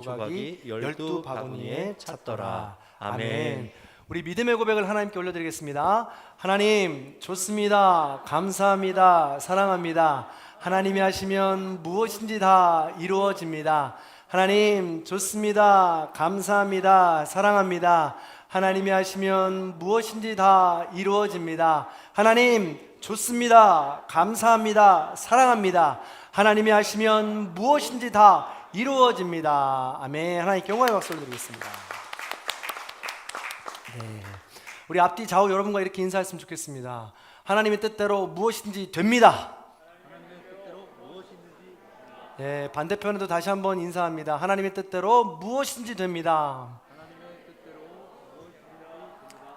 조각이 12바구니에 찼더라. 아멘. 우리 믿음의 고백을 하나님께 올려드리겠습니다. 하나님 좋습니다. 감사합니다. 사랑합니다. 하나님이 하시면 무엇인지 다 이루어집니다. 하나님 좋습니다. 감사합니다. 사랑합니다. 하나님이 하시면 무엇인지 다 이루어집니다. 하나님 좋습니다. 감사합니다. 사랑합니다. 하나님이 하시면 무엇인지 다 이루어집니다. 아멘. 하나님께 영광의 박수를 드리겠습니다. 네. 우리 앞뒤 좌우 여러분과 이렇게 인사했으면 좋겠습니다. 하나님의 뜻대로 무엇인지 됩니다. 네, 반대편에도 다시 한번 인사합니다. 하나님의 뜻대로 무엇인지 됩니다.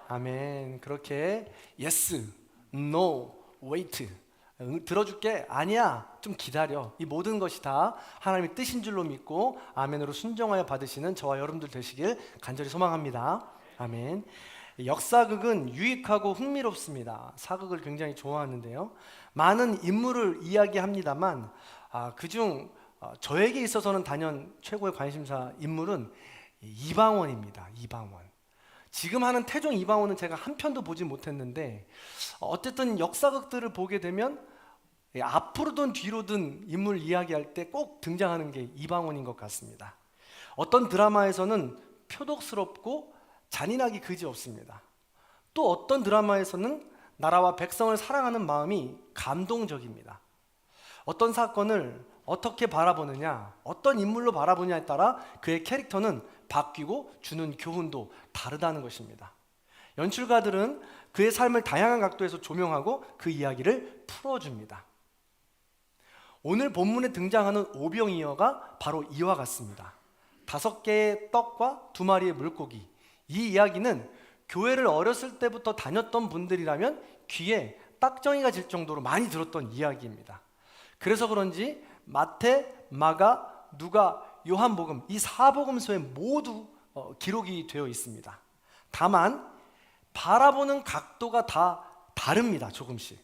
아멘. 그렇게 yes, no, wait. 들어줄게. 아니야. 좀 기다려. 이 모든 것이 다 하나님의 뜻인 줄로 믿고 아멘으로 순종하여 받으시는 저와 여러분들 되시길 간절히 소망합니다. 아멘. 역사극은 유익하고 흥미롭습니다. 사극을 굉장히 좋아하는데요. 많은 인물을 이야기합니다만 그중 저에게 있어서는 단연 최고의 관심사 인물은 이방원입니다. 이방원. 지금 하는 태종 이방원은 제가 한 편도 보지 못했는데 어쨌든 역사극들을 보게 되면 앞으로든 뒤로든 인물 이야기할 때 꼭 등장하는 게 이방원인 것 같습니다. 어떤 드라마에서는 표독스럽고 잔인하기 그지없습니다. 또 어떤 드라마에서는 나라와 백성을 사랑하는 마음이 감동적입니다. 어떤 사건을 어떻게 바라보느냐, 어떤 인물로 바라보냐에 따라 그의 캐릭터는 바뀌고 주는 교훈도 다르다는 것입니다. 연출가들은 그의 삶을 다양한 각도에서 조명하고 그 이야기를 풀어줍니다. 오늘 본문에 등장하는 오병이어가 바로 이와 같습니다. 5개의 떡과 2마리의 물고기. 이 이야기는 교회를 어렸을 때부터 다녔던 분들이라면 귀에 딱정이가 질 정도로 많이 들었던 이야기입니다. 그래서 그런지 마태, 마가, 누가, 요한복음 이 4복음서에 모두 기록이 되어 있습니다. 다만 바라보는 각도가 다 다릅니다. 조금씩.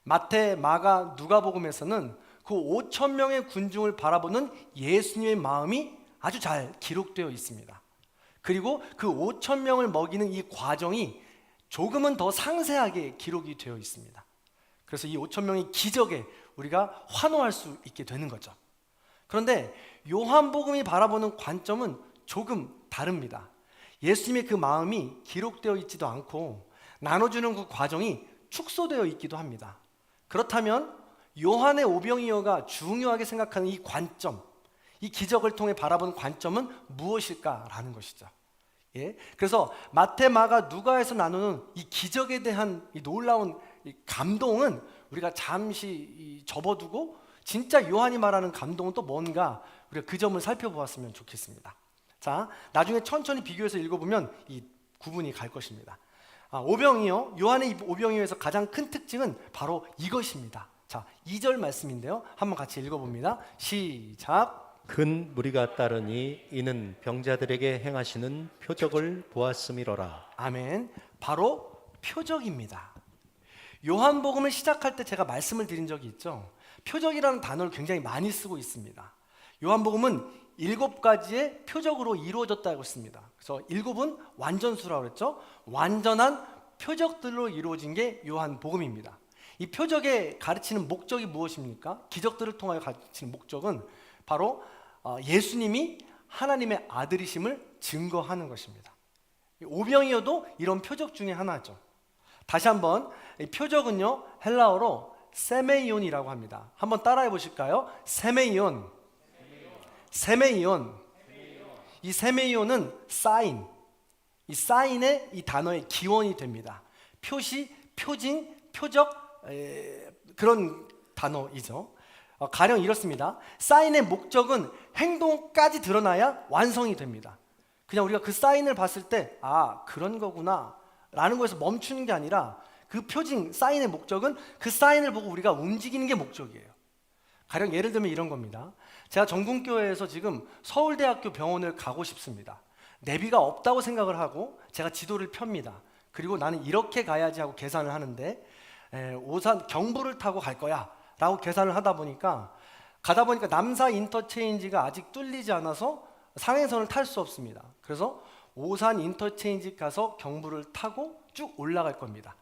마태, 마가, 누가복음에서는 그 5천 명의 군중을 바라보는 예수님의 마음이 아주 잘 기록되어 있습니다. 그리고 그 5천 명을 먹이는 이 과정이 조금은 더 상세하게 기록이 되어 있습니다. 그래서 이 5천 명의 기적에 우리가 환호할 수 있게 되는 거죠. 그런데 요한복음이 바라보는 관점은 조금 다릅니다. 예수님의 그 마음이 기록되어 있지도 않고 나눠주는 그 과정이 축소되어 있기도 합니다. 그렇다면 요한의 오병이어가 중요하게 생각하는 이 관점, 이 기적을 통해 바라보는 관점은 무엇일까라는 것이죠. 예? 그래서 마태, 마가, 누가에서 나누는 이 기적에 대한 이 놀라운 이 감동은 우리가 잠시 접어두고 진짜 요한이 말하는 감동은 또 뭔가 우리가 그 점을 살펴보았으면 좋겠습니다. 자, 나중에 천천히 비교해서 읽어보면 이 구분이 갈 것입니다. 오병이어, 요한의 오병이어에서 가장 큰 특징은 바로 이것입니다. 자, 2절 말씀인데요. 한번 같이 읽어봅니다. 시작. 큰 무리가 따르니 이는 병자들에게 행하시는 표적을 보았음이로라. 아멘. 바로 표적입니다. 요한복음을 시작할 때 제가 말씀을 드린 적이 있죠. 표적이라는 단어를 굉장히 많이 쓰고 있습니다. 요한복음은 7가지의 표적으로 이루어졌다고 했습니다. 그래서 7은 완전수라고 그랬죠. 완전한 표적들로 이루어진 게 요한복음입니다. 이 표적에 가르치는 목적이 무엇입니까? 기적들을 통하여 가르치는 목적은 바로 예수님이 하나님의 아들이심을 증거하는 것입니다. 오병이어도 이런 표적 중에 하나죠. 다시 한번 이 표적은요 헬라어로 세메이온이라고 합니다. 한번 따라해 보실까요? 세메이온. 세메이온. 이 세메이온은 사인. 이 사인의 이 단어의 기원이 됩니다. 표시, 표징, 표적 그런 단어이죠. 가령 이렇습니다. 사인의 목적은 행동까지 드러나야 완성이 됩니다. 그냥 우리가 그 사인을 봤을 때 그런 거구나 라는 거에서 멈추는 게 아니라 그 표징, 사인의 목적은 그 사인을 보고 우리가 움직이는 게 목적이에요. 가령 예를 들면 이런 겁니다. 제가 정궁교회에서 지금 서울대학교 병원을 가고 싶습니다. 내비가 없다고 생각을 하고 제가 지도를 펴니다. 그리고 나는 이렇게 가야지 하고 계산을 하는데 오산 경부를 타고 갈 거야 라고 계산을 하다 보니까 가다 보니까 남사 인터체인지가 아직 뚫리지 않아서 상행선을 탈 수 없습니다. 그래서 오산 인터체인지 가서 경부를 타고 쭉 올라갈 겁니다.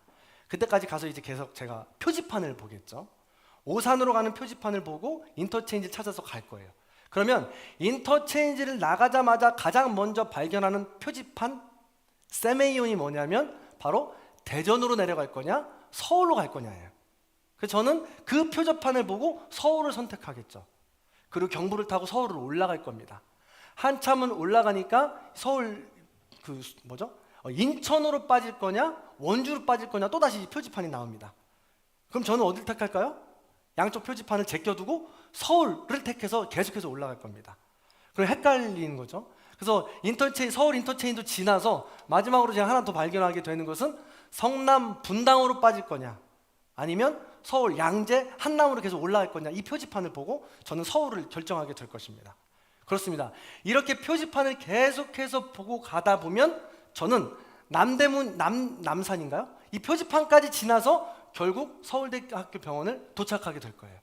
그때까지 가서 이제 계속 제가 표지판을 보겠죠. 오산으로 가는 표지판을 보고 인터체인지를 찾아서 갈 거예요. 그러면 인터체인지를 나가자마자 가장 먼저 발견하는 표지판 세메이온이 뭐냐면 바로 대전으로 내려갈 거냐 서울로 갈 거냐예요. 그래서 저는 그 표지판을 보고 서울을 선택하겠죠. 그리고 경부를 타고 서울을 올라갈 겁니다. 한참은 올라가니까 서울 인천으로 빠질 거냐 원주로 빠질 거냐 또다시 표지판이 나옵니다. 그럼 저는 어디를 택할까요? 양쪽 표지판을 제껴두고 서울을 택해서 계속해서 올라갈 겁니다. 그럼 헷갈리는 거죠. 그래서 서울 인터체인도 지나서 마지막으로 제가 하나 더 발견하게 되는 것은 성남 분당으로 빠질 거냐 아니면 서울 양재 한남으로 계속 올라갈 거냐 이 표지판을 보고 저는 서울을 결정하게 될 것입니다. 그렇습니다. 이렇게 표지판을 계속해서 보고 가다 보면 저는 남대문 남산인가요? 이 표지판까지 지나서 결국 서울대학교 병원을 도착하게 될 거예요.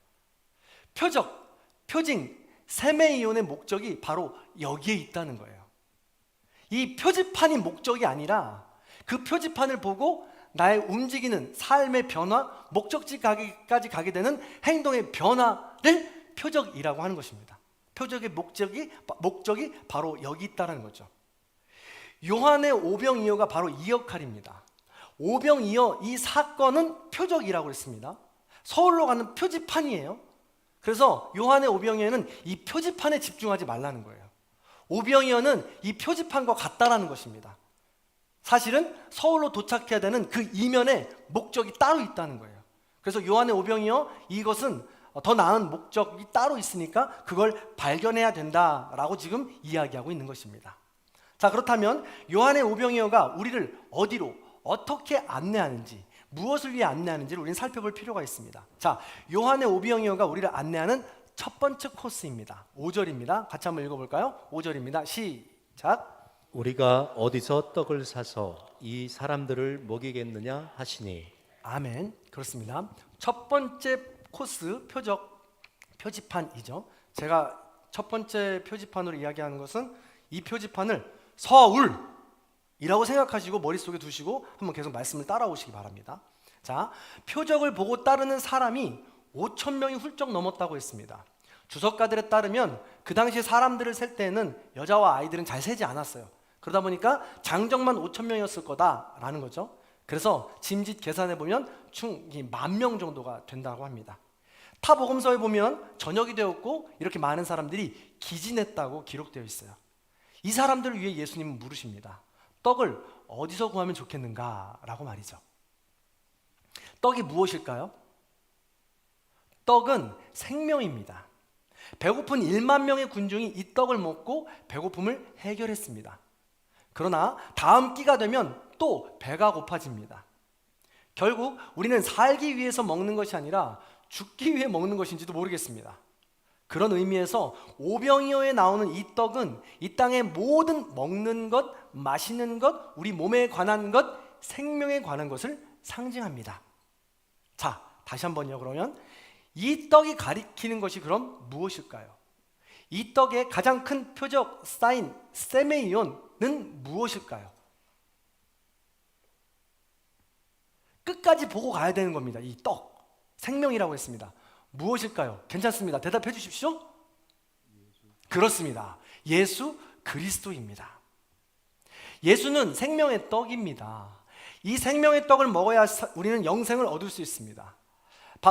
표징, 세메이온의 목적이 바로 여기에 있다는 거예요. 이 표지판이 목적이 아니라 그 표지판을 보고 나의 움직이는 삶의 변화, 목적지까지 가게 되는 행동의 변화를 표적이라고 하는 것입니다. 표적의 목적이 바로 여기 있다는 거죠. 요한의 오병이어가 바로 이 역할입니다. 오병이어 이 사건은 표적이라고 했습니다. 서울로 가는 표지판이에요. 그래서 요한의 오병이어는 이 표지판에 집중하지 말라는 거예요. 오병이어는 이 표지판과 같다라는 것입니다. 사실은 서울로 도착해야 되는 그 이면에 목적이 따로 있다는 거예요. 그래서 요한의 오병이어 이것은 더 나은 목적이 따로 있으니까 그걸 발견해야 된다라고 지금 이야기하고 있는 것입니다. 자, 그렇다면 요한의 오병이어가 우리를 어디로 어떻게 안내하는지 무엇을 위해 안내하는지를 우리는 살펴볼 필요가 있습니다. 자, 요한의 오병이어가 우리를 안내하는 첫 번째 코스입니다. 5절입니다. 같이 한번 읽어볼까요? 5절입니다. 시작. 우리가 어디서 떡을 사서 이 사람들을 먹이겠느냐 하시니. 아멘. 그렇습니다. 첫 번째 코스 표지판이죠. 제가 첫 번째 표지판으로 이야기하는 것은 이 표지판을 서울이라고 생각하시고 머릿속에 두시고 한번 계속 말씀을 따라오시기 바랍니다. 자, 표적을 보고 따르는 사람이 5천 명이 훌쩍 넘었다고 했습니다. 주석가들에 따르면 그 당시에 사람들을 셀 때는 여자와 아이들은 잘 세지 않았어요. 그러다 보니까 장정만 5천 명이었을 거다라는 거죠. 그래서 짐짓 계산해 보면 총 10,000명 정도가 된다고 합니다. 타 복음서에 보면 저녁이 되었고 이렇게 많은 사람들이 기진했다고 기록되어 있어요. 이 사람들을 위해 예수님은 물으십니다. 떡을 어디서 구하면 좋겠는가? 라고 말이죠. 떡이 무엇일까요? 떡은 생명입니다. 배고픈 1만 명의 군중이 이 떡을 먹고 배고픔을 해결했습니다. 그러나 다음 끼가 되면 또 배가 고파집니다. 결국 우리는 살기 위해서 먹는 것이 아니라 죽기 위해 먹는 것인지도 모르겠습니다. 그런 의미에서 오병이어에 나오는 이 떡은 이 땅의 모든 먹는 것, 마시는 것, 우리 몸에 관한 것, 생명에 관한 것을 상징합니다. 자, 다시 한번요. 그러면 이 떡이 가리키는 것이 그럼 무엇일까요? 이 떡의 가장 큰 표적 사인 세메이온은 무엇일까요? 끝까지 보고 가야 되는 겁니다. 이 떡, 생명이라고 했습니다. 무엇일까요? 괜찮습니다. 대답해 주십시오. 그렇습니다. 예수 그리스도입니다. 예수는 생명의 떡입니다. 이 생명의 떡을 먹어야 우리는 영생을 얻을 수 있습니다.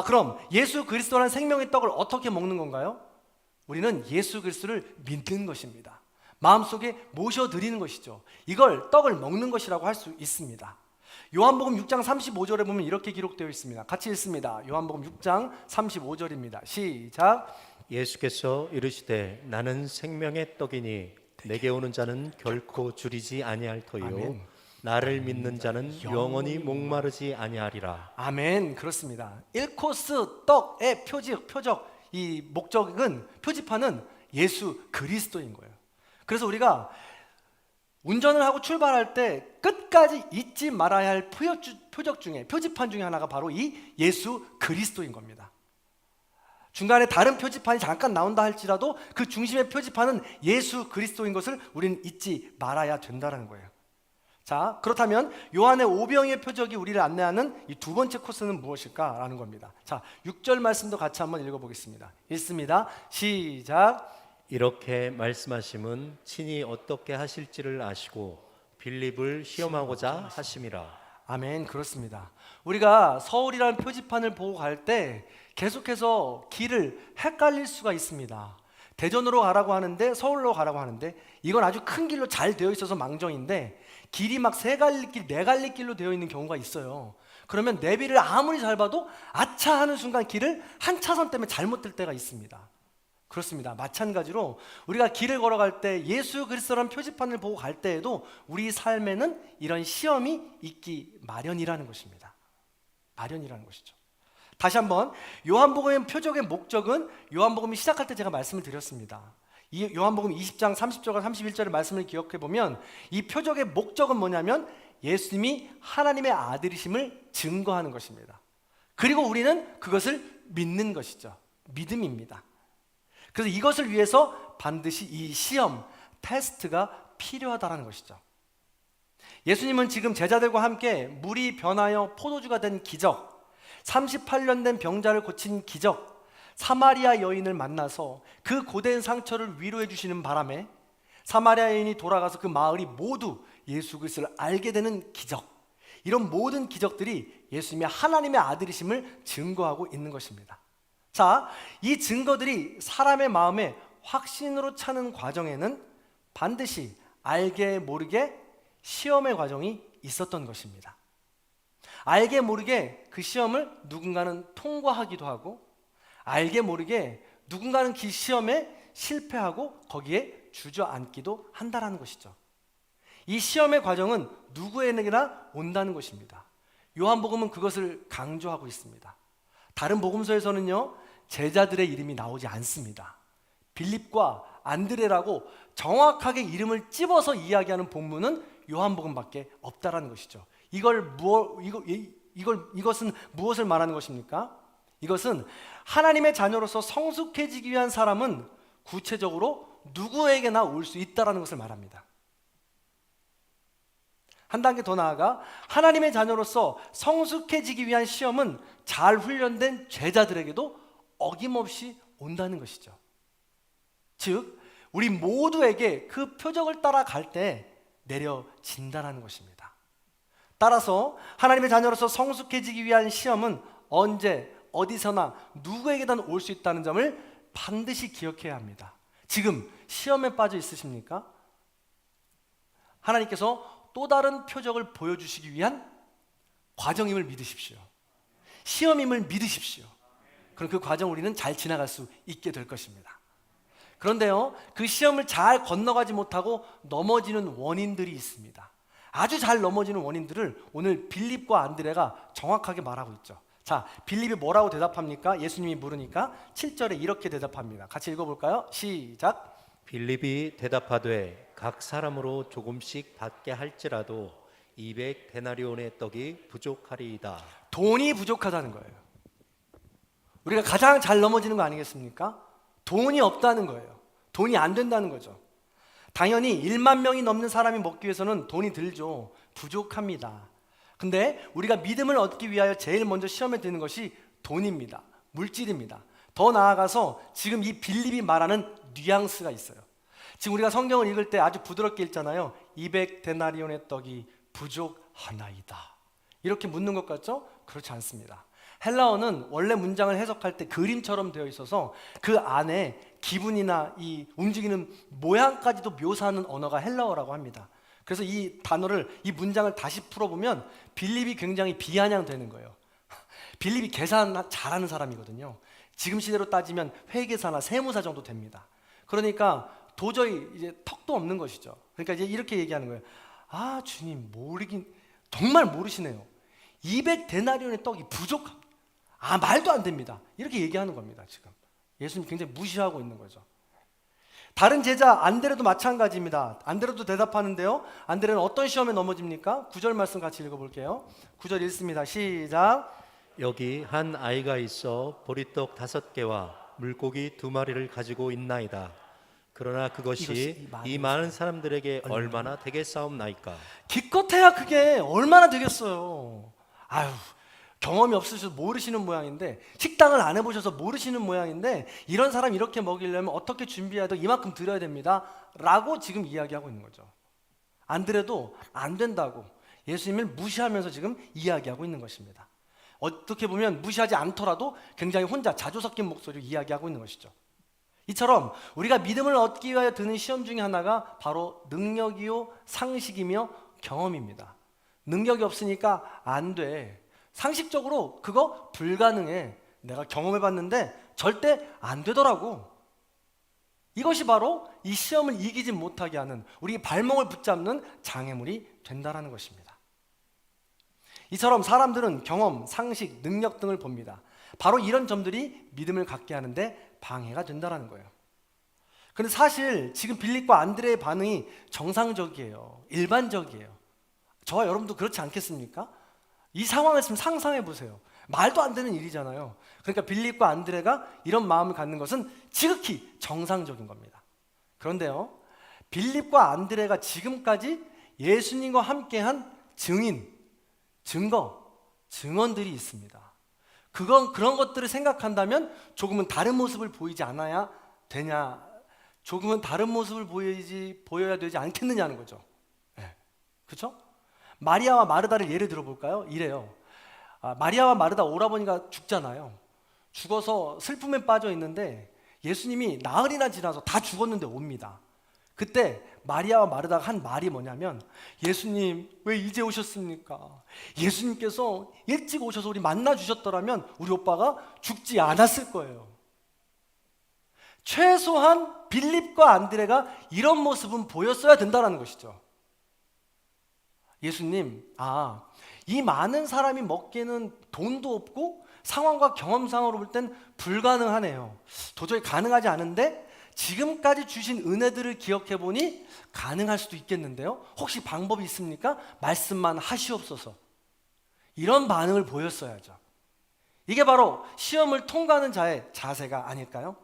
그럼 예수 그리스도라는 생명의 떡을 어떻게 먹는 건가요? 우리는 예수 그리스도를 믿는 것입니다. 마음속에 모셔드리는 것이죠. 이걸 떡을 먹는 것이라고 할 수 있습니다. 요한복음 6장 35절에 보면 이렇게 기록되어 있습니다. 같이 읽습니다. 요한복음 6장 35절입니다. 시작. 예수께서 이르시되 나는 생명의 떡이니 내게 오는 자는 결코 줄이지 아니할 터이요 아멘. 나를 믿는 자는 영원히 목마르지 아니하리라. 아멘. 그렇습니다. 1코스 떡의 표적 이 목적은 표지판은 예수 그리스도인 거예요. 그래서 우리가 운전을 하고 출발할 때 끝까지 잊지 말아야 할 표적 중에 표지판 중에 하나가 바로 이 예수 그리스도인 겁니다. 중간에 다른 표지판이 잠깐 나온다 할지라도 그 중심의 표지판은 예수 그리스도인 것을 우리는 잊지 말아야 된다는 거예요. 자, 그렇다면 요한의 오병이의 표적이 우리를 안내하는 이 두 번째 코스는 무엇일까라는 겁니다. 자, 6절 말씀도 같이 한번 읽어보겠습니다. 읽습니다. 시작. 이렇게 말씀하심은 친히 어떻게 하실지를 아시고 빌립을 시험하고자 하심이라. 아멘. 그렇습니다. 우리가 서울이라는 표지판을 보고 갈 때 계속해서 길을 헷갈릴 수가 있습니다. 대전으로 가라고 하는데 서울로 가라고 하는데 이건 아주 큰 길로 잘 되어 있어서 망정인데 길이 막 세 갈래길, 네 갈래길로 되어 있는 경우가 있어요. 그러면 내비를 아무리 잘 봐도 아차 하는 순간 길을 한 차선 때문에 잘못 들 때가 있습니다. 그렇습니다. 마찬가지로 우리가 길을 걸어갈 때 예수 그리스도라는 표지판을 보고 갈 때에도 우리 삶에는 이런 시험이 있기 마련이라는 것입니다. 마련이라는 것이죠. 다시 한번 요한복음의 표적의 목적은 요한복음이 시작할 때 제가 말씀을 드렸습니다. 이 요한복음 20장 30절과 31절의 말씀을 기억해 보면 이 표적의 목적은 뭐냐면 예수님이 하나님의 아들이심을 증거하는 것입니다. 그리고 우리는 그것을 믿는 것이죠. 믿음입니다. 그래서 이것을 위해서 반드시 이 시험, 테스트가 필요하다는 것이죠. 예수님은 지금 제자들과 함께 물이 변하여 포도주가 된 기적, 38년 된 병자를 고친 기적, 사마리아 여인을 만나서 그 고된 상처를 위로해 주시는 바람에 사마리아 여인이 돌아가서 그 마을이 모두 예수 그리스도를 알게 되는 기적, 이런 모든 기적들이 예수님이 하나님의 아들이심을 증거하고 있는 것입니다. 자, 이 증거들이 사람의 마음에 확신으로 차는 과정에는 반드시 알게 모르게 시험의 과정이 있었던 것입니다. 알게 모르게 그 시험을 누군가는 통과하기도 하고 알게 모르게 누군가는 그 시험에 실패하고 거기에 주저앉기도 한다는 것이죠. 이 시험의 과정은 누구에게나 온다는 것입니다. 요한복음은 그것을 강조하고 있습니다. 다른 복음서에서는요, 제자들의 이름이 나오지 않습니다. 빌립과 안드레라고 정확하게 이름을 찝어서 이야기하는 본문은 요한복음밖에 없다라는 것이죠. 이것은 무엇을 말하는 것입니까? 이것은 하나님의 자녀로서 성숙해지기 위한 사람은 구체적으로 누구에게나 올 수 있다라는 것을 말합니다. 한 단계 더 나아가 하나님의 자녀로서 성숙해지기 위한 시험은 잘 훈련된 제자들에게도 어김없이 온다는 것이죠. 즉, 우리 모두에게 그 표적을 따라갈 때 내려진다는 것입니다. 따라서 하나님의 자녀로서 성숙해지기 위한 시험은 언제 어디서나 누구에게든 올 수 있다는 점을 반드시 기억해야 합니다. 지금 시험에 빠져 있으십니까? 하나님께서 또 다른 표적을 보여주시기 위한 과정임을 믿으십시오. 시험임을 믿으십시오. 그럼 그 과정 우리는 잘 지나갈 수 있게 될 것입니다. 그런데요, 그 시험을 잘 건너가지 못하고 넘어지는 원인들이 있습니다. 아주 잘 넘어지는 원인들을 오늘 빌립과 안드레가 정확하게 말하고 있죠. 자, 빌립이 뭐라고 대답합니까? 예수님이 물으니까 7절에 이렇게 대답합니다. 같이 읽어볼까요? 시작. 빌립이 대답하되 각 사람으로 조금씩 받게 할지라도 200데나리온의 떡이 부족하리이다. 돈이 부족하다는 거예요. 우리가 가장 잘 넘어지는 거 아니겠습니까? 돈이 없다는 거예요. 돈이 안 된다는 거죠. 당연히 1만 명이 넘는 사람이 먹기 위해서는 돈이 들죠. 부족합니다. 근데 우리가 믿음을 얻기 위하여 제일 먼저 시험에 드는 것이 돈입니다. 물질입니다. 더 나아가서 지금 이 빌립이 말하는 뉘앙스가 있어요. 지금 우리가 성경을 읽을 때 아주 부드럽게 읽잖아요. 200데나리온의 떡이 부족하나이다. 이렇게 묻는 것 같죠? 그렇지 않습니다. 헬라어는 원래 문장을 해석할 때 그림처럼 되어 있어서 그 안에 기분이나 이 움직이는 모양까지도 묘사하는 언어가 헬라어라고 합니다. 그래서 이 단어를, 이 문장을 다시 풀어보면 빌립이 굉장히 비아냥되는 거예요. 빌립이 계산 잘하는 사람이거든요. 지금 시대로 따지면 회계사나 세무사 정도 됩니다. 그러니까 도저히 이제 턱도 없는 것이죠. 그러니까 이제 이렇게 얘기하는 거예요. 아, 주님, 모르긴 정말 모르시네요. 200데나리온의 떡이 부족합니다. 아, 말도 안 됩니다. 이렇게 얘기하는 겁니다. 지금 예수님 굉장히 무시하고 있는 거죠. 다른 제자 안드레도 마찬가지입니다. 안드레도 대답하는데요, 안드레는 어떤 시험에 넘어집니까? 9절 말씀 같이 읽어볼게요. 9절 읽습니다. 시작. 여기 한 아이가 있어 보리떡 5개와 물고기 2마리를 가지고 있나이다. 그러나 이것이 그것이 이 이 많은 사람들에게 얼마나 되겠사옵나이까. 기껏해야 그게 얼마나 되겠어요. 아유, 경험이 없으셔서 모르시는 모양인데, 식당을 안 해보셔서 모르시는 모양인데, 이런 사람 이렇게 먹이려면 어떻게 준비해야 돼? 이만큼 드려야 됩니다 라고 지금 이야기하고 있는 거죠. 안 드려도 안 된다고 예수님을 무시하면서 지금 이야기하고 있는 것입니다. 어떻게 보면 무시하지 않더라도 굉장히 혼자 자주 섞인 목소리로 이야기하고 있는 것이죠. 이처럼 우리가 믿음을 얻기 위하여 드는 시험 중에 하나가 바로 능력이요 상식이며 경험입니다. 능력이 없으니까 안 돼. 상식적으로 그거 불가능해. 내가 경험해봤는데 절대 안 되더라고. 이것이 바로 이 시험을 이기지 못하게 하는, 우리 발목을 붙잡는 장애물이 된다는 것입니다. 이처럼 사람들은 경험, 상식, 능력 등을 봅니다. 바로 이런 점들이 믿음을 갖게 하는데 방해가 된다는 거예요. 그런데 사실 지금 빌립과 안드레의 반응이 정상적이에요. 일반적이에요. 저와 여러분도 그렇지 않겠습니까? 이 상황을 좀 상상해 보세요. 말도 안 되는 일이잖아요. 그러니까 빌립과 안드레가 이런 마음을 갖는 것은 지극히 정상적인 겁니다. 그런데요, 빌립과 안드레가 지금까지 예수님과 함께한 증인, 증거, 증언들이 있습니다. 그런 것들을 생각한다면 조금은 다른 모습을 보이지 않아야 되냐, 조금은 다른 모습을 보여야 되지 않겠느냐는 거죠. 네. 그렇죠? 마리아와 마르다를 예를 들어볼까요? 이래요. 마리아와 마르다 오라버니가 죽잖아요. 죽어서 슬픔에 빠져 있는데 예수님이 나흘이나 지나서 다 죽었는데 옵니다. 그때 마리아와 마르다가 한 말이 뭐냐면, 예수님 왜 이제 오셨습니까? 예수님께서 일찍 오셔서 우리 만나 주셨더라면 우리 오빠가 죽지 않았을 거예요. 최소한 빌립과 안드레가 이런 모습은 보였어야 된다는 것이죠. 예수님, 이 많은 사람이 먹기에는 돈도 없고 상황과 경험상으로 볼 땐 불가능하네요. 도저히 가능하지 않은데 지금까지 주신 은혜들을 기억해 보니 가능할 수도 있겠는데요. 혹시 방법이 있습니까? 말씀만 하시옵소서. 이런 반응을 보였어야죠. 이게 바로 시험을 통과하는 자의 자세가 아닐까요?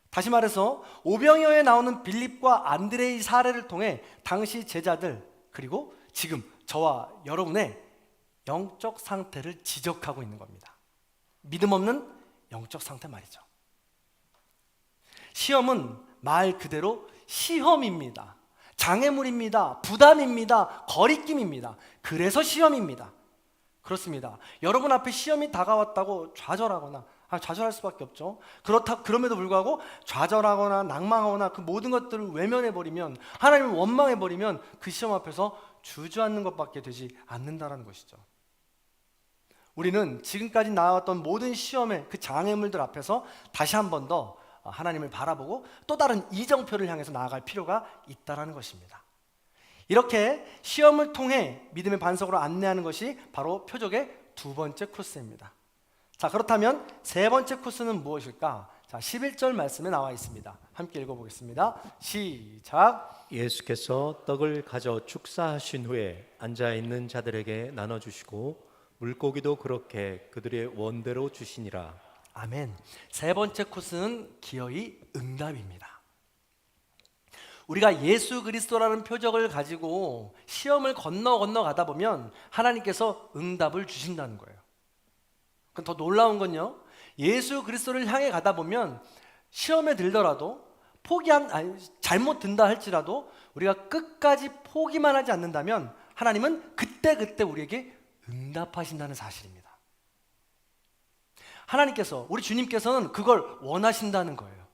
다시 말해서 오병이어에 나오는 빌립과 안드레의 사례를 통해 당시 제자들, 그리고 지금 저와 여러분의 영적 상태를 지적하고 있는 겁니다. 믿음 없는 영적 상태 말이죠. 시험은 말 그대로 시험입니다. 장애물입니다. 부담입니다. 거리낌입니다. 그래서 시험입니다. 그렇습니다. 여러분 앞에 시험이 다가왔다고 좌절하거나, 좌절할 수밖에 없죠. 그럼에도 불구하고 좌절하거나 낭망하거나 그 모든 것들을 외면해버리면, 하나님을 원망해버리면 그 시험 앞에서 주저앉는 것밖에 되지 않는다는 것이죠. 우리는 지금까지 나왔던 모든 시험의 그 장애물들 앞에서 다시 한 번 더 하나님을 바라보고 또 다른 이정표를 향해서 나아갈 필요가 있다는 것입니다. 이렇게 시험을 통해 믿음의 반석으로 안내하는 것이 바로 표적의 두 번째 코스입니다. 자, 그렇다면 세 번째 코스는 무엇일까? 자, 11절 말씀에 나와 있습니다. 함께 읽어보겠습니다. 시작. 예수께서 떡을 가져 축사하신 후에 앉아있는 자들에게 나눠주시고 물고기도 그렇게 그들의 원대로 주시니라. 아멘. 세 번째 코스는 기어이 응답입니다. 우리가 예수 그리스도라는 표적을 가지고 시험을 건너가다 보면 하나님께서 응답을 주신다는 거예요. 그럼 더 놀라운 건요, 예수 그리스도를 향해 가다 보면 시험에 들더라도 잘못 든다 할지라도 우리가 끝까지 포기만 하지 않는다면 하나님은 그때 우리에게 응답하신다는 사실입니다. 하나님께서, 우리 주님께서는 그걸 원하신다는 거예요.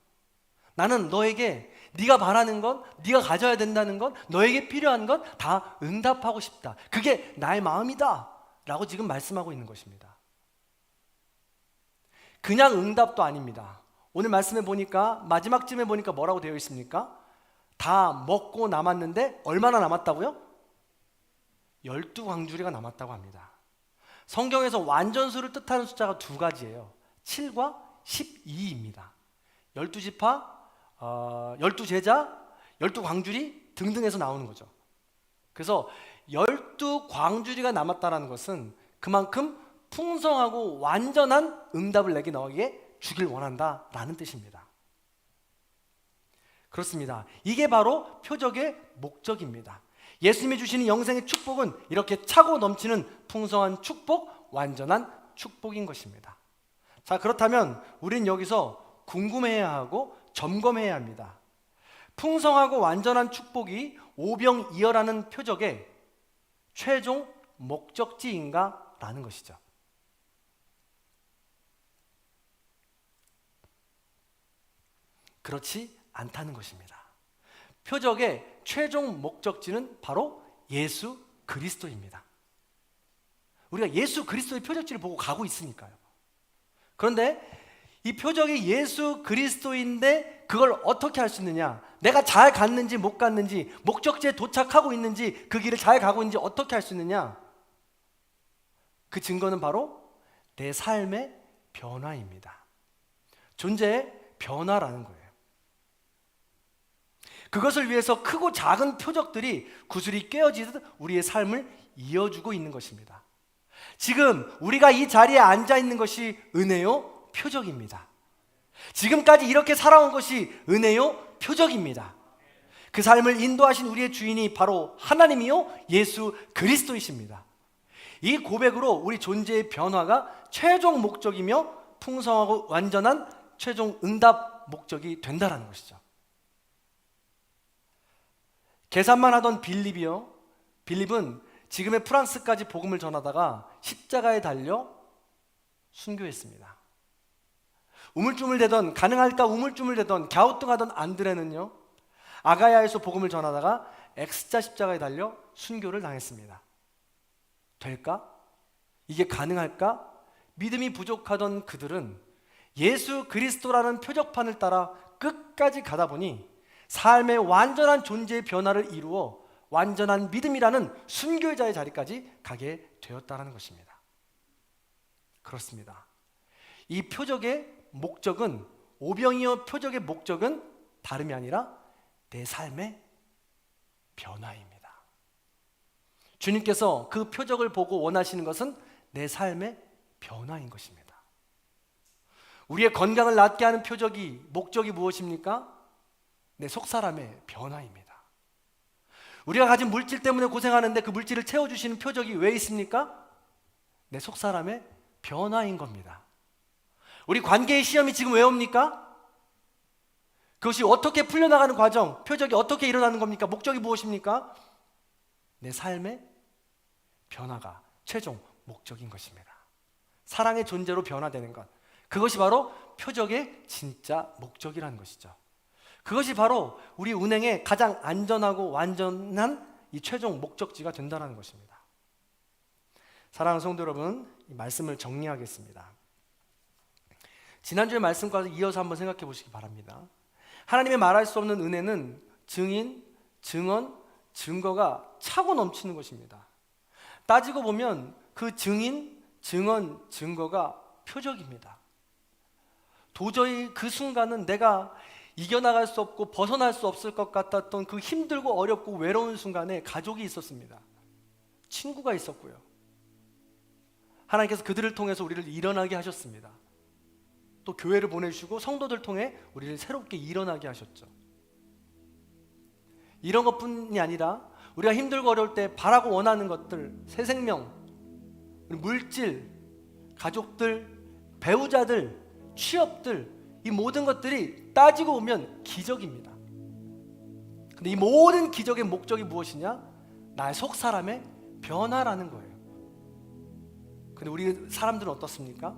나는 너에게 네가 바라는 것, 네가 가져야 된다는 것, 너에게 필요한 것 다 응답하고 싶다. 그게 나의 마음이다 라고 지금 말씀하고 있는 것입니다. 그냥 응답도 아닙니다. 오늘 말씀에 보니까, 마지막쯤에 보니까 뭐라고 되어 있습니까? 다 먹고 남았는데 얼마나 남았다고요? 12광주리가 남았다고 합니다. 성경에서 완전수를 뜻하는 숫자가 두 가지예요. 7과 12입니다. 12지파, 12제자, 12광주리 등등해서 나오는 거죠. 그래서 12광주리가 남았다는 것은 그만큼 풍성하고 완전한 응답을 내게 너에게 주길 원한다라는 뜻입니다. 그렇습니다. 이게 바로 표적의 목적입니다. 예수님이 주시는 영생의 축복은 이렇게 차고 넘치는 풍성한 축복, 완전한 축복인 것입니다. 자, 그렇다면 우린 여기서 궁금해야 하고 점검해야 합니다. 풍성하고 완전한 축복이 오병이어라는 표적의 최종 목적지인가? 라는 것이죠. 그렇지 않다는 것입니다. 표적의 최종 목적지는 바로 예수 그리스도입니다. 우리가 예수 그리스도의 표적지를 보고 가고 있으니까요. 그런데 이 표적이 예수 그리스도인데 그걸 어떻게 할 수 있느냐? 내가 잘 갔는지 못 갔는지, 목적지에 도착하고 있는지, 그 길을 잘 가고 있는지 어떻게 할 수 있느냐? 그 증거는 바로 내 삶의 변화입니다. 존재의 변화라는 거예요. 그것을 위해서 크고 작은 표적들이 구슬이 꿰어지듯 우리의 삶을 이어주고 있는 것입니다. 지금 우리가 이 자리에 앉아 있는 것이 은혜요? 표적입니다. 지금까지 이렇게 살아온 것이 은혜요? 표적입니다. 그 삶을 인도하신 우리의 주인이 바로 하나님이요? 예수 그리스도이십니다. 이 고백으로 우리 존재의 변화가 최종 목적이며 풍성하고 완전한 최종 응답 목적이 된다는 것이죠. 계산만 하던 빌립은 지금의 프랑스까지 복음을 전하다가 십자가에 달려 순교했습니다. 우물쭈물대던 가능할까 우물쭈물대던 갸우뚱하던 안드레는요, 아가야에서 복음을 전하다가 X자 십자가에 달려 순교를 당했습니다. 될까? 이게 가능할까? 믿음이 부족하던 그들은 예수 그리스도라는 표적판을 따라 끝까지 가다 보니 삶의 완전한 존재의 변화를 이루어 완전한 믿음이라는 순교자의 자리까지 가게 되었다는 것입니다. 그렇습니다. 이 표적의 목적은, 오병이어 표적의 목적은 다름이 아니라 내 삶의 변화입니다. 주님께서 그 표적을 보고 원하시는 것은 내 삶의 변화인 것입니다. 우리의 건강을 낫게 하는 표적이, 목적이 무엇입니까? 내 속사람의 변화입니다. 우리가 가진 물질 때문에 고생하는데 그 물질을 채워주시는 표적이 왜 있습니까? 내 속사람의 변화인 겁니다. 우리 관계의 시험이 지금 왜 옵니까? 그것이 어떻게 풀려나가는 과정, 표적이 어떻게 일어나는 겁니까? 목적이 무엇입니까? 내 삶의 변화가 최종 목적인 것입니다. 사랑의 존재로 변화되는 것, 그것이 바로 표적의 진짜 목적이라는 것이죠. 그것이 바로 우리 운행의 가장 안전하고 완전한 이 최종 목적지가 된다는 것입니다. 사랑하는 성도 여러분, 이 말씀을 정리하겠습니다. 지난주의 말씀과 이어서 한번 생각해 보시기 바랍니다. 하나님의 말할 수 없는 은혜는 증인, 증언, 증거가 차고 넘치는 것입니다. 따지고 보면 그 증인, 증언, 증거가 표적입니다. 도저히 그 순간은 내가 이겨나갈 수 없고 벗어날 수 없을 것 같았던 그 힘들고 어렵고 외로운 순간에 가족이 있었습니다. 친구가 있었고요. 하나님께서 그들을 통해서 우리를 일어나게 하셨습니다. 또 교회를 보내주시고 성도들 통해 우리를 새롭게 일어나게 하셨죠. 이런 것뿐이 아니라 우리가 힘들고 어려울 때 바라고 원하는 것들, 새 생명, 물질, 가족들, 배우자들, 취업들, 이 모든 것들이 따지고 보면 기적입니다. 근데 이 모든 기적의 목적이 무엇이냐? 나의 속 사람의 변화라는 거예요. 근데 우리 사람들은 어떻습니까?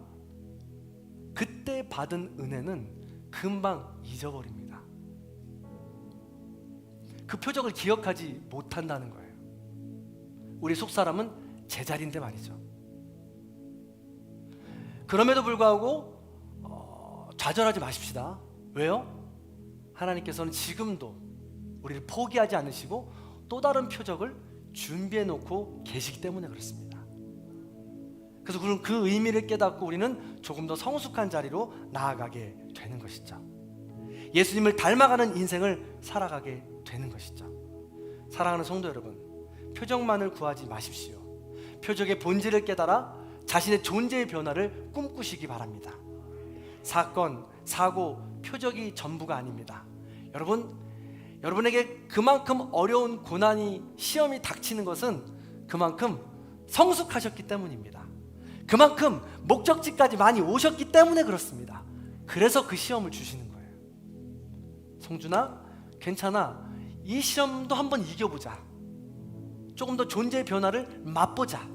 그때 받은 은혜는 금방 잊어버립니다. 그 표적을 기억하지 못한다는 거예요. 우리 속 사람은 제자리인데 말이죠. 그럼에도 불구하고 좌절하지 마십시다. 왜요? 하나님께서는 지금도 우리를 포기하지 않으시고 또 다른 표적을 준비해 놓고 계시기 때문에 그렇습니다. 그래서 그 의미를 깨닫고 우리는 조금 더 성숙한 자리로 나아가게 되는 것이죠. 예수님을 닮아가는 인생을 살아가게 되는 것이죠. 사랑하는 성도 여러분, 표적만을 구하지 마십시오. 표적의 본질을 깨달아 자신의 존재의 변화를 꿈꾸시기 바랍니다. 사건, 사고, 표적이 전부가 아닙니다. 여러분에게 그만큼 어려운 고난이, 시험이 닥치는 것은 그만큼 성숙하셨기 때문입니다. 그만큼 목적지까지 많이 오셨기 때문에 그렇습니다. 그래서 그 시험을 주시는 거예요. 성준아, 괜찮아. 이 시험도 한번 이겨보자. 조금 더 존재의 변화를 맛보자.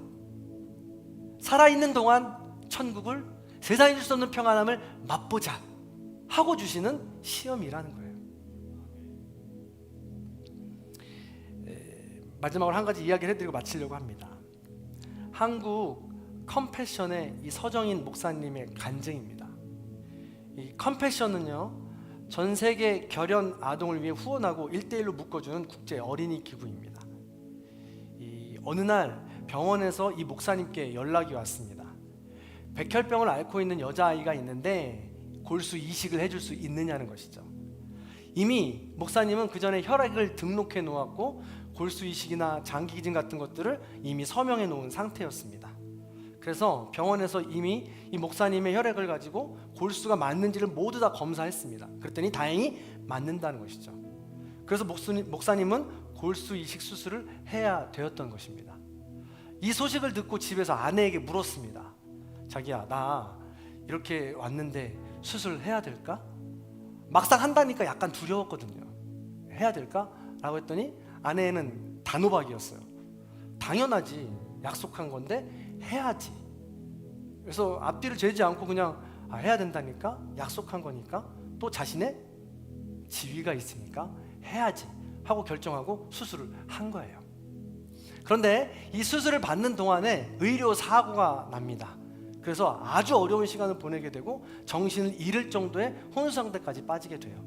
살아있는 동안 천국을, 세상에 줄 수 없는 평안함을 맛보자 하고 주시는 시험이라는 거예요. 마지막으로 한 가지 이야기를 해드리고 마치려고 합니다. 한국 컴패션의 이 서정인 목사님의 간증입니다. 이 컴패션은요, 전 세계 결연 아동을 위해 후원하고 1대1로 묶어주는 국제 어린이 기구입니다. 어느 날 병원에서 이 목사님께 연락이 왔습니다. 백혈병을 앓고 있는 여자아이가 있는데 골수 이식을 해줄 수 있느냐는 것이죠. 이미 목사님은 그 전에 혈액을 등록해 놓았고 골수 이식이나 장기 기증 같은 것들을 이미 서명해 놓은 상태였습니다. 그래서 병원에서 이미 이 목사님의 혈액을 가지고 골수가 맞는지를 모두 다 검사했습니다. 그랬더니 다행히 맞는다는 것이죠. 그래서 목사님은 골수 이식 수술을 해야 되었던 것입니다. 이 소식을 듣고 집에서 아내에게 물었습니다. 자기야, 나 이렇게 왔는데 수술해야 될까? 막상 한다니까 약간 두려웠거든요. 해야 될까? 라고 했더니 아내는 단호박이었어요. 당연하지, 약속한 건데 해야지. 그래서 앞뒤를 재지 않고 그냥 해야 된다니까, 약속한 거니까, 또 자신의 지위가 있으니까 해야지 하고 결정하고 수술을 한 거예요. 그런데 이 수술을 받는 동안에 의료 사고가 납니다. 그래서 아주 어려운 시간을 보내게 되고 정신을 잃을 정도의 혼수 상태까지 빠지게 돼요.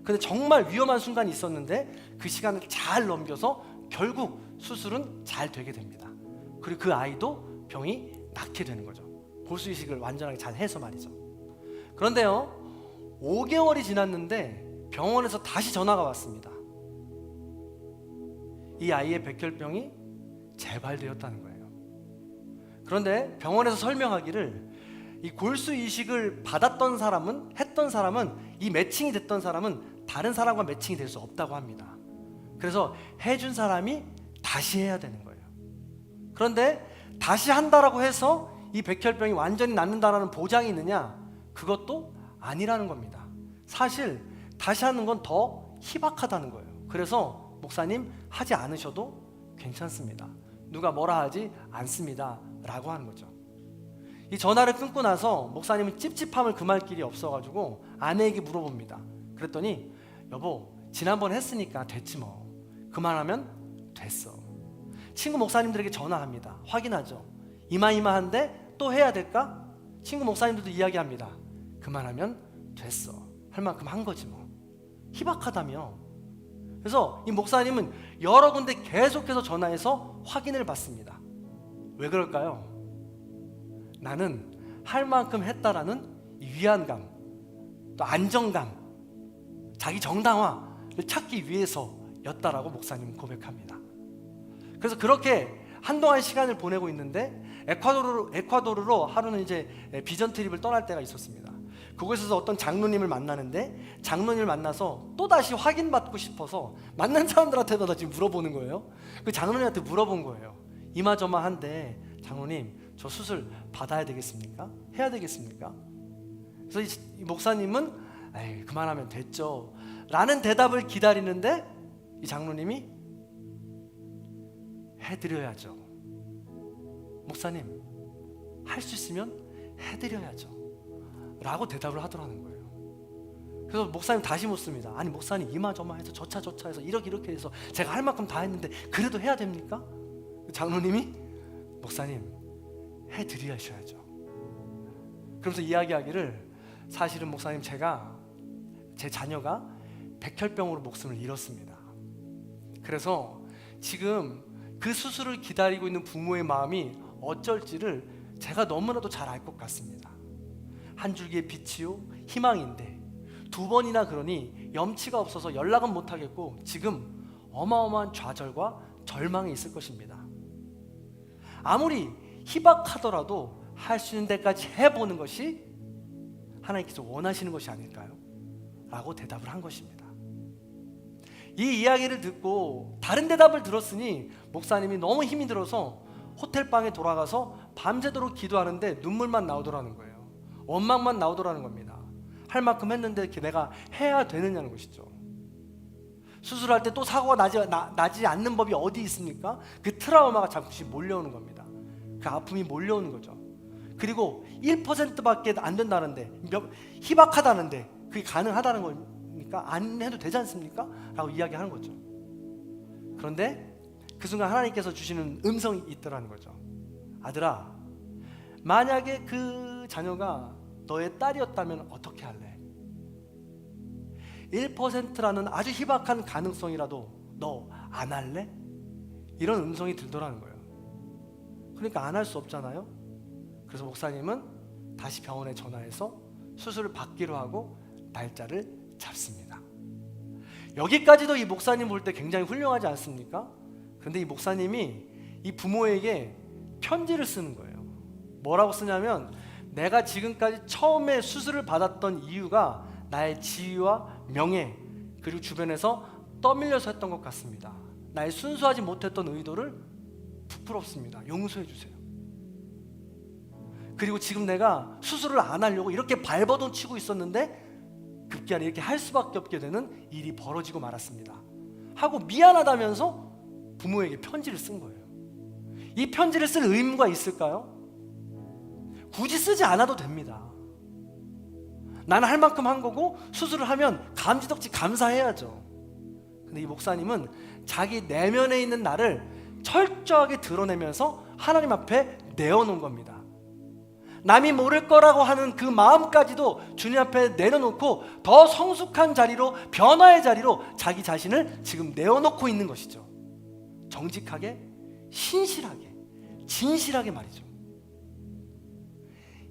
근데 정말 위험한 순간이 있었는데 그 시간을 잘 넘겨서 결국 수술은 잘 되게 됩니다. 그리고 그 아이도 병이 낫게 되는 거죠. 골수 이식을 완전하게 잘 해서 말이죠. 그런데요, 5개월이 지났는데 병원에서 다시 전화가 왔습니다. 이 아이의 백혈병이 재발되었다는 거예요. 그런데 병원에서 설명하기를 이 골수 이식을 받았던 사람은, 했던 사람은, 이 매칭이 됐던 사람은 다른 사람과 매칭이 될 수 없다고 합니다. 그래서 해준 사람이 다시 해야 되는 거예요. 그런데 다시 한다라고 해서 이 백혈병이 완전히 낫는다라는 보장이 있느냐? 그것도 아니라는 겁니다. 사실 다시 하는 건 더 희박하다는 거예요. 그래서 목사님, 하지 않으셔도 괜찮습니다. 누가 뭐라 하지 않습니다 라고 하는 거죠. 이 전화를 끊고 나서 목사님은 찝찝함을 금할 길이 없어가지고 아내에게 물어봅니다. 그랬더니 여보, 지난번 했으니까 됐지 뭐, 그만하면 됐어. 친구 목사님들에게 전화합니다. 확인하죠. 이마이마한데 또 해야 될까? 친구 목사님들도 이야기합니다. 그만하면 됐어, 할 만큼 한 거지 뭐, 희박하다며. 그래서 이 목사님은 여러 군데 계속해서 전화해서 확인을 받습니다. 왜 그럴까요? 나는 할 만큼 했다라는 이 위안감, 또 안정감, 자기 정당화를 찾기 위해서였다라고 목사님은 고백합니다. 그래서 그렇게 한동안 시간을 보내고 있는데 에콰도르로 하루는 이제 비전 트립을 떠날 때가 있었습니다. 그곳에서 어떤 장로님을 만나는데, 장로님을 만나서 또다시 확인받고 싶어서 만난 사람들한테마다 지금 물어보는 거예요. 그 장로님한테 물어본 거예요. 이마저마한데 장로님, 저 수술 받아야 되겠습니까? 해야 되겠습니까? 그래서 이 목사님은 에이, 그만하면 됐죠 라는 대답을 기다리는데 이 장로님이 해드려야죠. 목사님, 할 수 있으면 해드려야죠 라고 대답을 하더라는 거예요. 그래서 목사님 다시 묻습니다. 아니 목사님, 이마저마해서 저차 해서 이렇게 해서 제가 할 만큼 다 했는데 그래도 해야 됩니까? 장로님이 목사님, 해드려야죠. 그러면서 이야기하기를, 사실은 목사님, 제 자녀가 백혈병으로 목숨을 잃었습니다. 그래서 지금 그 수술을 기다리고 있는 부모의 마음이 어쩔지를 제가 너무나도 잘 알 것 같습니다. 한 줄기의 빛이요 희망인데 2번이나 그러니 염치가 없어서 연락은 못하겠고 지금 어마어마한 좌절과 절망이 있을 것입니다. 아무리 희박하더라도 할 수 있는 데까지 해보는 것이 하나님께서 원하시는 것이 아닐까요? 라고 대답을 한 것입니다. 이 이야기를 듣고 다른 대답을 들었으니 목사님이 너무 힘이 들어서 호텔방에 돌아가서 밤새도록 기도하는데 눈물만 나오더라는 거예요. 원망만 나오더라는 겁니다. 할 만큼 했는데 이렇게 내가 해야 되느냐는 것이죠. 수술할 때 또 사고가 나지 않는 법이 어디 있습니까? 그 트라우마가 잠시 몰려오는 겁니다. 그 아픔이 몰려오는 거죠. 그리고 1%밖에 안 된다는데, 희박하다는데 그게 가능하다는 겁니까? 안 해도 되지 않습니까? 라고 이야기하는 거죠. 그런데 그 순간 하나님께서 주시는 음성이 있더라는 거죠. 아들아, 만약에 그 자녀가 너의 딸이었다면 어떻게 할래? 1%라는 아주 희박한 가능성이라도 너 안 할래? 이런 음성이 들더라는 거예요. 그러니까 안 할 수 없잖아요. 그래서 목사님은 다시 병원에 전화해서 수술을 받기로 하고 날짜를 잡습니다. 여기까지도 이 목사님 볼 때 굉장히 훌륭하지 않습니까? 그런데 이 목사님이 이 부모에게 편지를 쓰는 거예요. 뭐라고 쓰냐면, 내가 지금까지 처음에 수술을 받았던 이유가 나의 지위와 명예, 그리고 주변에서 떠밀려서 했던 것 같습니다. 나의 순수하지 못했던 의도를 부끄럽습니다. 용서해 주세요. 그리고 지금 내가 수술을 안 하려고 이렇게 발버둥 치고 있었는데 급기야 이렇게 할 수밖에 없게 되는 일이 벌어지고 말았습니다. 하고 미안하다면서 부모에게 편지를 쓴 거예요. 이 편지를 쓸 의무가 있을까요? 굳이 쓰지 않아도 됩니다. 나는 할 만큼 한 거고 수술을 하면 감지덕지 감사해야죠. 근데 이 목사님은 자기 내면에 있는 나를 철저하게 드러내면서 하나님 앞에 내어놓은 겁니다. 남이 모를 거라고 하는 그 마음까지도 주님 앞에 내려놓고 더 성숙한 자리로, 변화의 자리로 자기 자신을 지금 내어놓고 있는 것이죠. 정직하게, 신실하게, 진실하게 말이죠.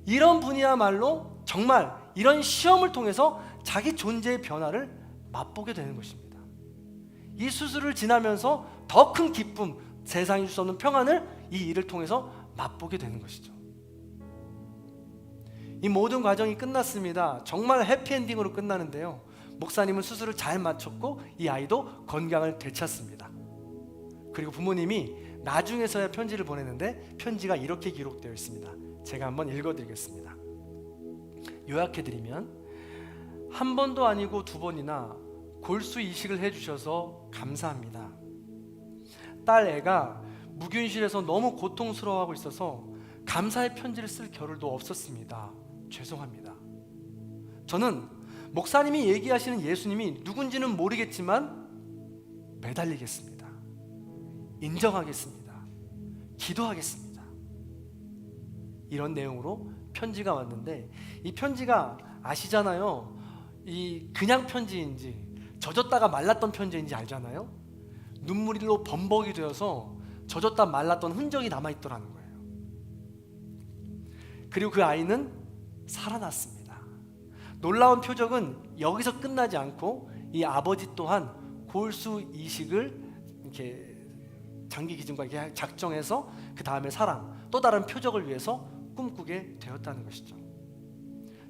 이런 분이야말로 정말 이런 시험을 통해서 자기 존재의 변화를 맛보게 되는 것입니다. 이 수술을 지나면서 더 큰 기쁨, 세상이 줄 수 없는 평안을 이 일을 통해서 맛보게 되는 것이죠. 이 모든 과정이 끝났습니다. 정말 해피엔딩으로 끝나는데요, 목사님은 수술을 잘 마쳤고 이 아이도 건강을 되찾습니다. 그리고 부모님이 나중에서야 편지를 보내는데 편지가 이렇게 기록되어 있습니다. 제가 한번 읽어드리겠습니다. 요약해드리면, 한 번도 아니고 2번이나 골수 이식을 해주셔서 감사합니다. 딸 애가 무균실에서 너무 고통스러워하고 있어서 감사의 편지를 쓸 겨를도 없었습니다. 죄송합니다. 저는 목사님이 얘기하시는 예수님이 누군지는 모르겠지만 매달리겠습니다. 인정하겠습니다. 기도하겠습니다. 이런 내용으로 편지가 왔는데, 이 편지가 아시잖아요. 이 그냥 편지인지 젖었다가 말랐던 편지인지 알잖아요. 눈물로 범벅이 되어서 젖었다 말랐던 흔적이 남아있더라는 거예요. 그리고 그 아이는 살아났습니다. 놀라운 표적은 여기서 끝나지 않고 이 아버지 또한 골수 이식을 이렇게 장기 기준과 이렇게 작정해서 그 다음에 사랑, 또 다른 표적을 위해서 꿈꾸게 되었다는 것이죠.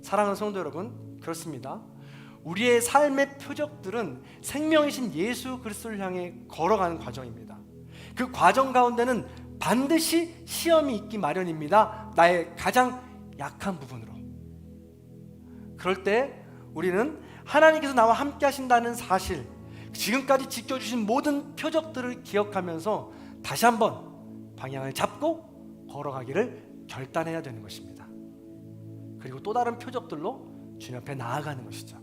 사랑하는 성도 여러분, 그렇습니다. 우리의 삶의 표적들은 생명이신 예수 그리스도를 향해 걸어가는 과정입니다. 그 과정 가운데는 반드시 시험이 있기 마련입니다. 나의 가장 약한 부분으로. 그럴 때 우리는 하나님께서 나와 함께 하신다는 사실, 지금까지 지켜주신 모든 표적들을 기억하면서 다시 한번 방향을 잡고 걸어가기를 결단해야 되는 것입니다. 그리고 또 다른 표적들로 주님 앞에 나아가는 것이죠.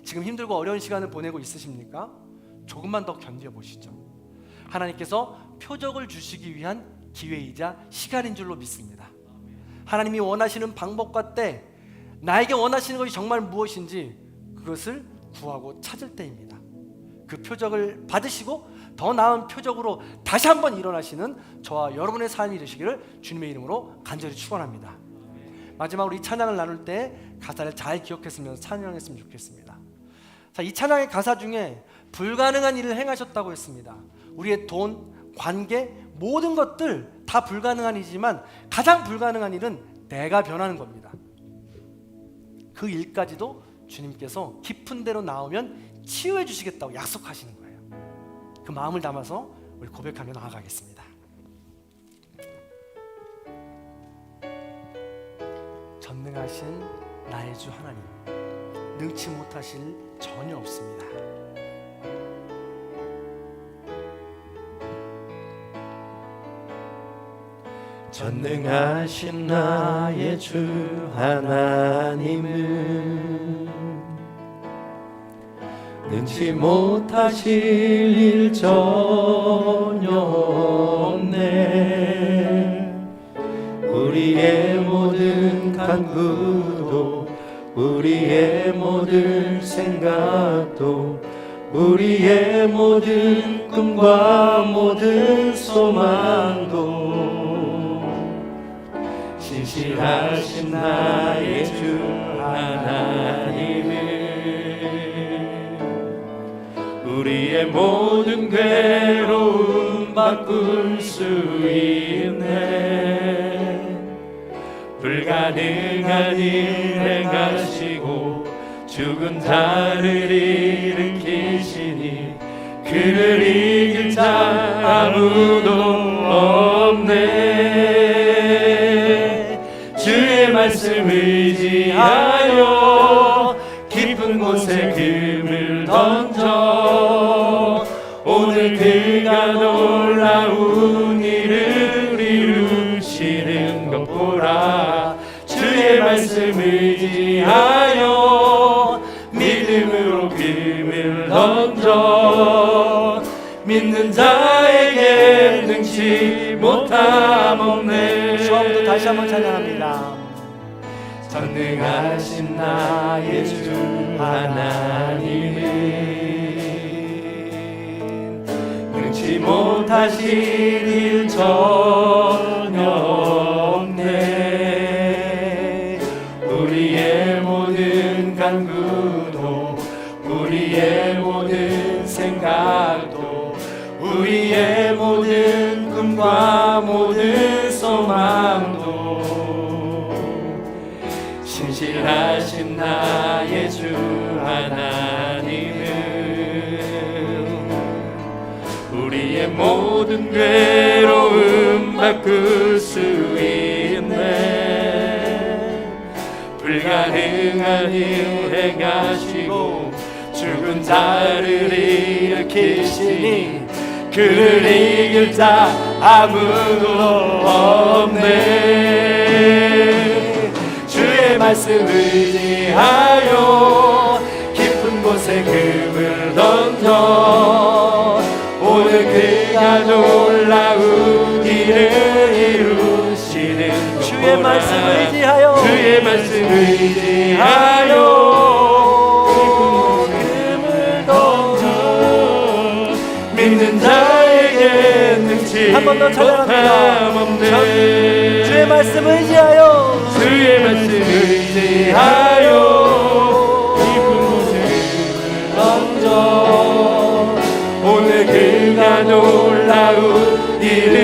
지금 힘들고 어려운 시간을 보내고 있으십니까? 조금만 더 견뎌보시죠. 하나님께서 표적을 주시기 위한 기회이자 시간인 줄로 믿습니다. 하나님이 원하시는 방법과 때, 나에게 원하시는 것이 정말 무엇인지 그것을 구하고 찾을 때입니다. 그 표적을 받으시고 더 나은 표적으로 다시 한번 일어나시는 저와 여러분의 삶이 되시기를 주님의 이름으로 간절히 축원합니다. 마지막으로 이 찬양을 나눌 때 가사를 잘 기억했으면 찬양했으면 좋겠습니다. 자, 이 찬양의 가사 중에 불가능한 일을 행하셨다고 했습니다. 우리의 돈, 관계, 모든 것들 다 불가능한 일이지만 가장 불가능한 일은 내가 변하는 겁니다. 그 일까지도 주님께서 깊은 데로 나오면 치유해 주시겠다고 약속하시는 거예요. 그 마음을 담아서 우리 고백하며 나아가겠습니다. 전능하신 나의 주 하나님, 능치 못하실 전혀 없습니다. 전능하신 나의 주 하나님은 능치 못하실 일 전혀 없네. 우리의 모든 간구도 우리의 모든 생각도 우리의 모든 꿈과 모든 소망도 신실하신 나의 주 하나님은 우리의 모든 괴로움 바꿀 수 있네. 불가능한 일 행하시고 죽은 자를 일으키시니 그를 이길 자 아무도 없네. 주의 말씀 의지하여 깊은 곳에 금을 던져 오늘 그가 놀라운 일을 이루시는 것 보라. 주의 말씀 의지하여 믿음으로 금을 던져 믿는 자에게 능치 못함 없네. 처음부터 다시 한번 찬양합니다. 전능하신 나의 주 하나님은 능치 못하실 일 전혀 없네. 우리의 모든 간구도 우리의 모든 생각도 우리의 모든 꿈과 모든 소망도 신실하신 나의 주 하나님은 우리의 모든 괴로움 바꿀 수 있네. 불가능한 일 행하시고 죽은 자를 일으키시니 그를 이길 자 아무도 없네. 주의 말씀 의지하여 깊은 곳에 금을 던져 오늘 그가 놀라운 일을 이루시는 주의 말씀 의지하여 주의 말씀 의지하여 금을 던져 믿는 자에게 능치 한 번 더 찬양합니다. 못함 없네. 주의 말씀 의지하여 주의 말씀 의지하여 깊은 곳에 금을 던져 오늘 그가 놀라운 일을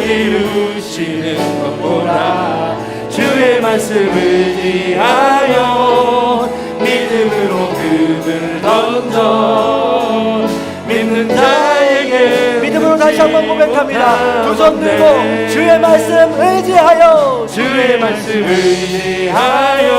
이루시는 것 보라. 주의 말씀 의지하여 믿음으로 금을 던져 믿는 자에게 믿음으로 다시 한번 고백합니다. 두 손 들고 주의 말씀 의지하여 주의 말씀 의지하여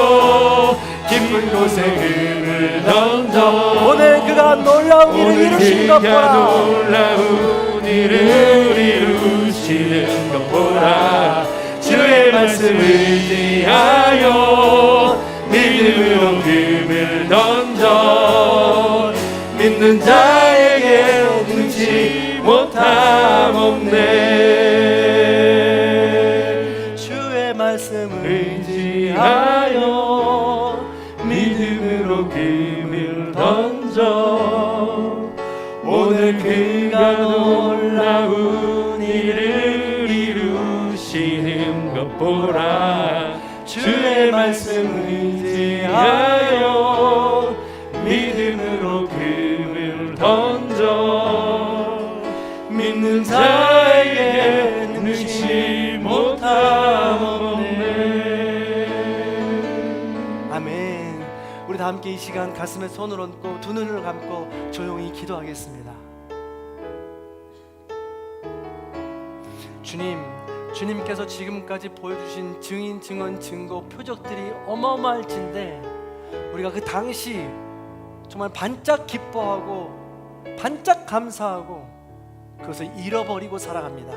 깊은 곳에 금을 던져 오늘 그가 놀라운 일을 이루신 것 보라. 놀라운 일을 이루시는 것 보라. 주의 말씀 의지하여 믿음으로 금을 던져 믿는 자에게 능치 못함 없네. 주의 말씀 의지하여 믿음으로 금을 던져 오늘 그가 놀라운 일을 이루시는 것 보라. 주의 말씀 의지하여 믿음으로 금을 던져 믿는 자에게 능치 못함 없네. 아멘. 함께 이 시간 가슴에 손을 얹고 두 눈을 감고 조용히 기도하겠습니다. 주님께서 지금까지 보여주신 증인, 증언, 증거, 표적들이 어마어마할진데 우리가 그 당시 정말 반짝 기뻐하고 반짝 감사하고 그것을 잃어버리고 살아갑니다.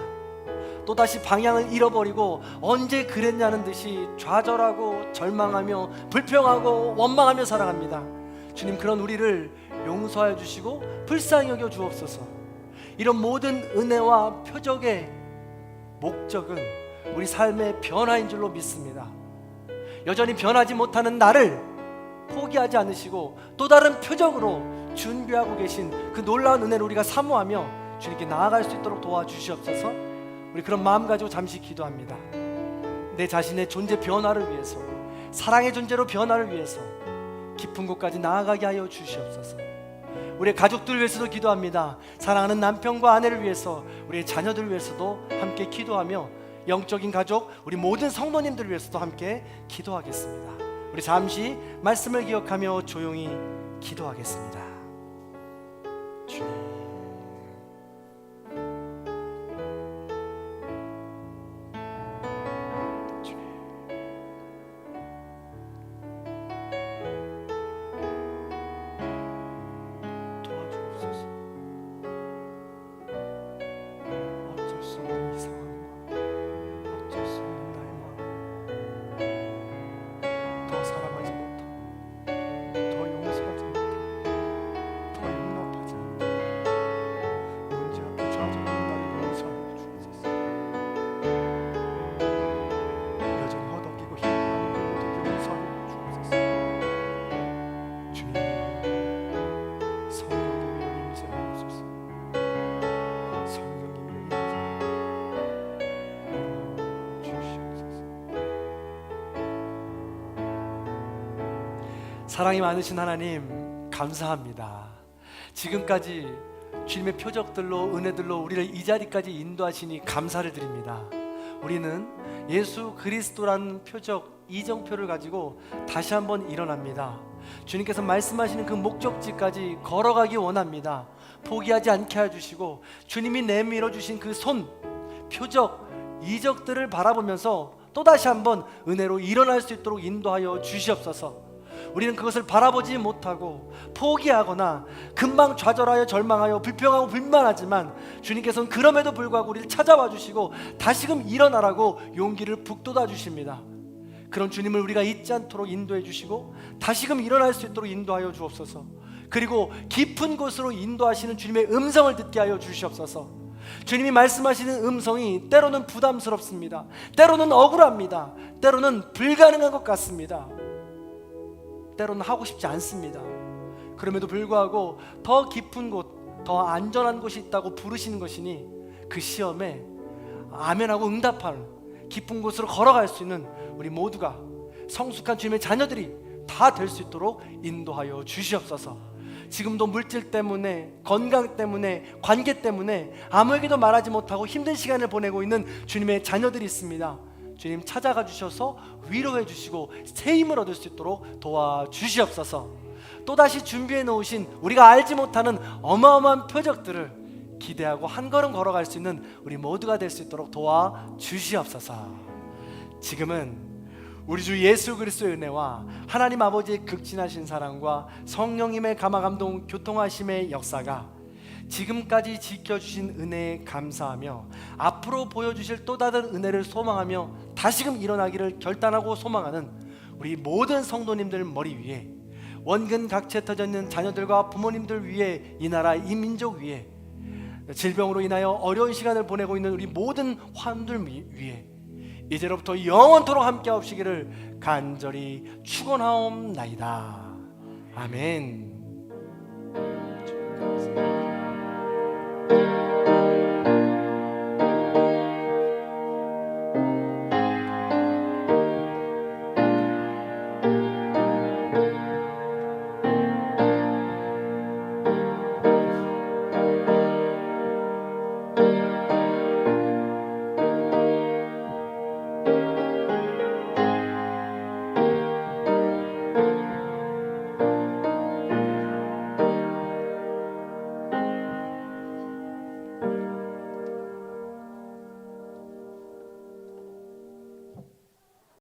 또다시 방향을 잃어버리고 언제 그랬냐는 듯이 좌절하고 절망하며 불평하고 원망하며 살아갑니다. 주님, 그런 우리를 용서하여 주시고 불쌍히 여겨 주옵소서. 이런 모든 은혜와 표적의 목적은 우리 삶의 변화인 줄로 믿습니다. 여전히 변하지 못하는 나를 포기하지 않으시고 또 다른 표적으로 준비하고 계신 그 놀라운 은혜를 우리가 사모하며 주님께 나아갈 수 있도록 도와주시옵소서. 우리 그런 마음 가지고 잠시 기도합니다. 내 자신의 존재 변화를 위해서, 사랑의 존재로 변화를 위해서 깊은 곳까지 나아가게 하여 주시옵소서. 우리의 가족들 위해서도 기도합니다. 사랑하는 남편과 아내를 위해서, 우리의 자녀들 위해서도 함께 기도하며 영적인 가족, 우리 모든 성도님들 위해서도 함께 기도하겠습니다. 우리 잠시 말씀을 기억하며 조용히 기도하겠습니다. 주님, 사랑이 많으신 하나님 감사합니다. 지금까지 주님의 표적들로 은혜들로 우리를 이 자리까지 인도하시니 감사를 드립니다. 우리는 예수 그리스도라는 표적, 이정표를 가지고 다시 한번 일어납니다. 주님께서 말씀하시는 그 목적지까지 걸어가기 원합니다. 포기하지 않게 해주시고 주님이 내밀어 주신 그 손, 표적, 이적들을 바라보면서 또다시 한번 은혜로 일어날 수 있도록 인도하여 주시옵소서. 우리는 그것을 바라보지 못하고 포기하거나 금방 좌절하여 절망하여 불평하고 불만하지만 주님께서는 그럼에도 불구하고 우리를 찾아와 주시고 다시금 일어나라고 용기를 북돋아 주십니다. 그런 주님을 우리가 잊지 않도록 인도해 주시고 다시금 일어날 수 있도록 인도하여 주옵소서. 그리고 깊은 곳으로 인도하시는 주님의 음성을 듣게 하여 주시옵소서. 주님이 말씀하시는 음성이 때로는 부담스럽습니다. 때로는 억울합니다. 때로는 불가능한 것 같습니다. 때로는 하고 싶지 않습니다. 그럼에도 불구하고 더 깊은 곳, 더 안전한 곳이 있다고 부르시는 것이니 그 시험에 아멘하고 응답하는 깊은 곳으로 걸어갈 수 있는 우리 모두가 성숙한 주님의 자녀들이 다 될 수 있도록 인도하여 주시옵소서. 지금도 물질 때문에, 건강 때문에, 관계 때문에 아무에게도 말하지 못하고 힘든 시간을 보내고 있는 주님의 자녀들이 있습니다. 주님 찾아가 주셔서 위로해 주시고 새 힘을 얻을 수 있도록 도와주시옵소서. 또다시 준비해 놓으신 우리가 알지 못하는 어마어마한 표적들을 기대하고 한 걸음 걸어갈 수 있는 우리 모두가 될 수 있도록 도와주시옵소서. 지금은 우리 주 예수 그리스도의 은혜와 하나님 아버지의 극진하신 사랑과 성령님의 감화감동 교통하심의 역사가 지금까지 지켜주신 은혜에 감사하며 앞으로 보여주실 또 다른 은혜를 소망하며 다시금 일어나기를 결단하고 소망하는 우리 모든 성도님들 머리 위에, 원근 각지에 터져 있는 자녀들과 부모님들 위에, 이 나라 이 민족 위에, 질병으로 인하여 어려운 시간을 보내고 있는 우리 모든 환들 위에 이제로부터 영원토록 함께 하시기를 간절히 축원하옵나이다. 아멘.